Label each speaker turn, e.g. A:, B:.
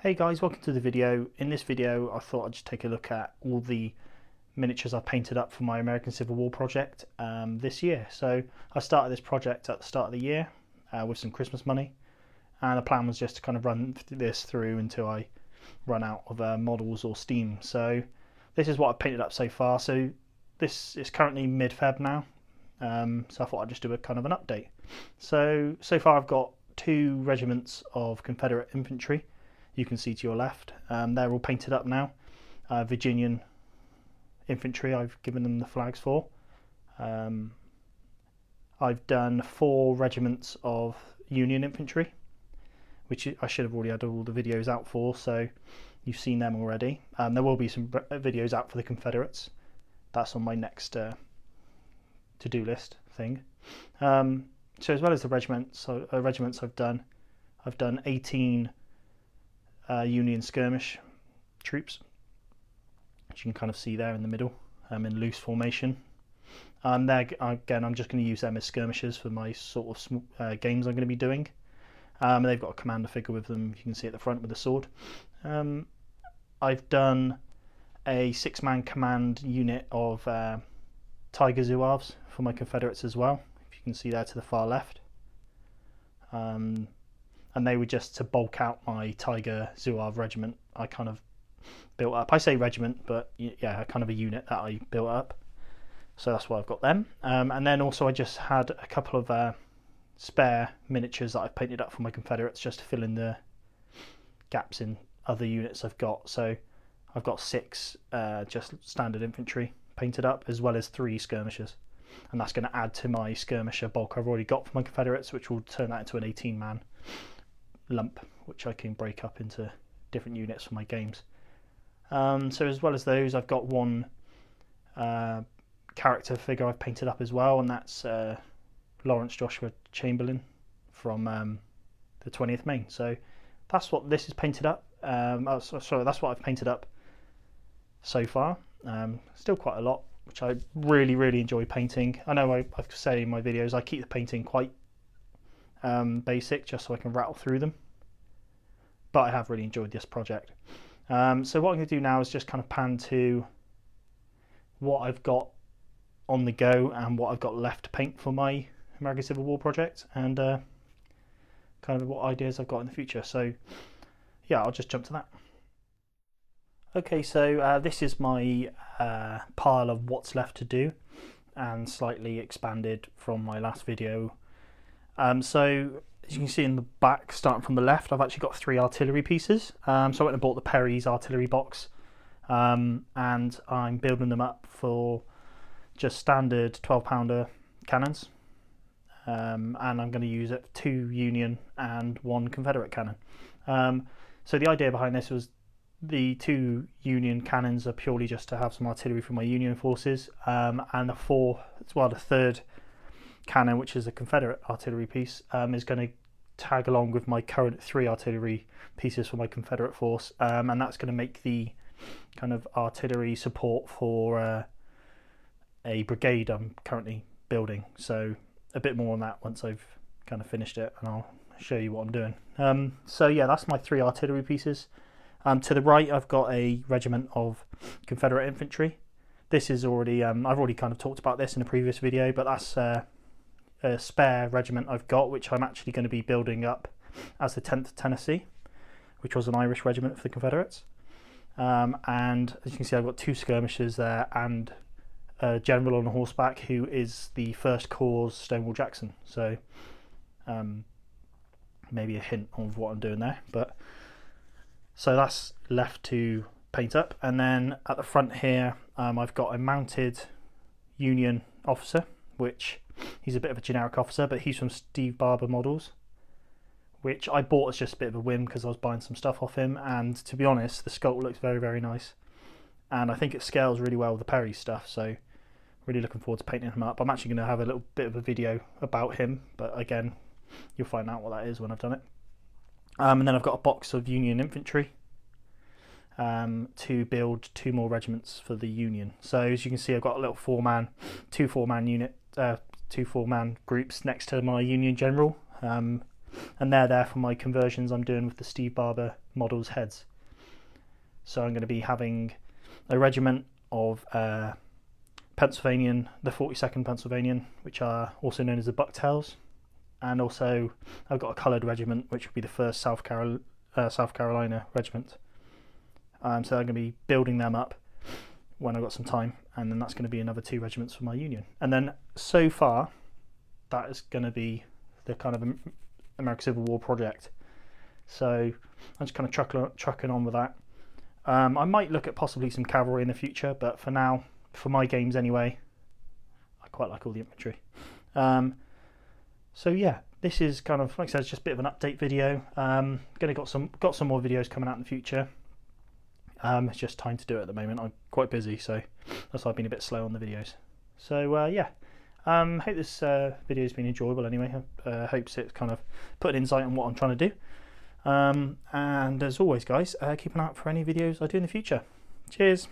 A: Hey guys, welcome to the video. In this video I thought I'd just take a look at all the miniatures I painted up for my American Civil War project this year. So I started this project at the start of the year with some Christmas money, and the plan was just to kind of run this through until I run out of models or steam. So this is what I've painted up so far. So this is currently mid-Feb now, so I thought I'd just do a kind of an update. So far I've got 2 regiments of Confederate infantry. You can see to your left, they're all painted up now. Virginian infantry, I've given them the flags for. I've done 4 regiments of Union infantry, which I should have already had all the videos out for, so you've seen them already. There will be some videos out for the Confederates. That's on my next to-do list thing. So as well as the regiments I've done 18 Union skirmish troops, which you can kind of see there in the middle, in loose formation. There again, I'm just going to use them as skirmishers for my sort of games I'm going to be doing. They've got a commander figure with them, you can see at the front with the sword. I've done a 6-man command unit of Tiger Zouaves for my Confederates as well, if you can see there to the far left. And they were just to bulk out my Tiger Zouave regiment I kind of built up. I say regiment, but yeah, kind of a unit that I built up. So that's why I've got them. And then also I just had a couple of spare miniatures that I've painted up for my Confederates just to fill in the gaps in other units I've got. So I've got 6 just standard infantry painted up, as well as 3 skirmishers. And that's going to add to my skirmisher bulk I've already got for my Confederates, which will turn that into an 18-man lump, which I can break up into different units for my games. So as well as those, I've got 1 character figure I've painted up as well, and that's Lawrence Joshua Chamberlain from the 20th Maine. So that's what this is painted up. Sorry, that's what I've painted up so far. Still quite a lot, which I really enjoy painting. I know I've said in my videos I keep the painting quite basic just so I can rattle through them, but I have really enjoyed this project. So what I'm going to do now is just kind of pan to what I've got on the go and what I've got left to paint for my American Civil War project, and kind of what ideas I've got in the future. So yeah, I'll just jump to that. Okay, so this is my pile of what's left to do, and slightly expanded from my last video. So as you can see in the back, starting from the left, I've actually got 3 artillery pieces. So I went and bought the Perry's artillery box, and I'm building them up for just standard 12-pounder cannons, and I'm going to use it 2 Union and 1 Confederate cannon. So the idea behind this was the 2 Union cannons are purely just to have some artillery for my Union forces, and the 3rd cannon, which is a Confederate artillery piece, is going to tag along with my current 3 artillery pieces for my Confederate force, and that's going to make the kind of artillery support for a brigade I'm currently building. So a bit more on that once I've kind of finished it, and I'll show you what I'm doing. So yeah, that's my 3 artillery pieces. To the right I've got a regiment of Confederate infantry. This is already, I've already kind of talked about this in a previous video, but that's a spare regiment I've got, which I'm actually going to be building up as the 10th Tennessee, which was an Irish regiment for the Confederates. And as you can see, I've got 2 skirmishers there and a general on horseback who is the 1st Corps Stonewall Jackson. So maybe a hint of what I'm doing there. But so that's left to paint up. And then at the front here, I've got a mounted Union officer, which he's a bit of a generic officer, but he's from Steve Barber Models, which I bought as just a bit of a whim because I was buying some stuff off him, and to be honest, the sculpt looks very nice, and I think it scales really well with the Perry stuff, so really looking forward to painting him up. I'm actually going to have a little bit of a video about him, but again, you'll find out what that is when I've done it. And then I've got a box of Union infantry to build 2 more regiments for the Union. So as you can see, I've got a little 2 4-man unit, 2 4-man groups next to my Union general. and they're there for my conversions I'm doing with the Steve Barber models heads. So I'm going to be having a regiment of Pennsylvanian, the 42nd Pennsylvanian, which are also known as the Bucktails, and also I've got a coloured regiment, which will be the 1st South Carolina Regiment. So I'm going to be building them up when I've got some time, and then that's going to be another 2 regiments for my Union. And then so far, that is going to be the kind of American Civil War project. So I'm just kind of trucking on with that. I might look at possibly some cavalry in the future, but for now, for my games anyway, I quite like all the infantry. So yeah, this is kind of, like I said, it's just a bit of an update video. Got some more videos coming out in the future. It's just time to do it at the moment. I'm quite busy, so that's why I've been a bit slow on the videos. So yeah, hope this video has been enjoyable anyway. Hopes it's kind of put an insight on what I'm trying to do. And as always, guys, keep an eye out for any videos I do in the future. Cheers.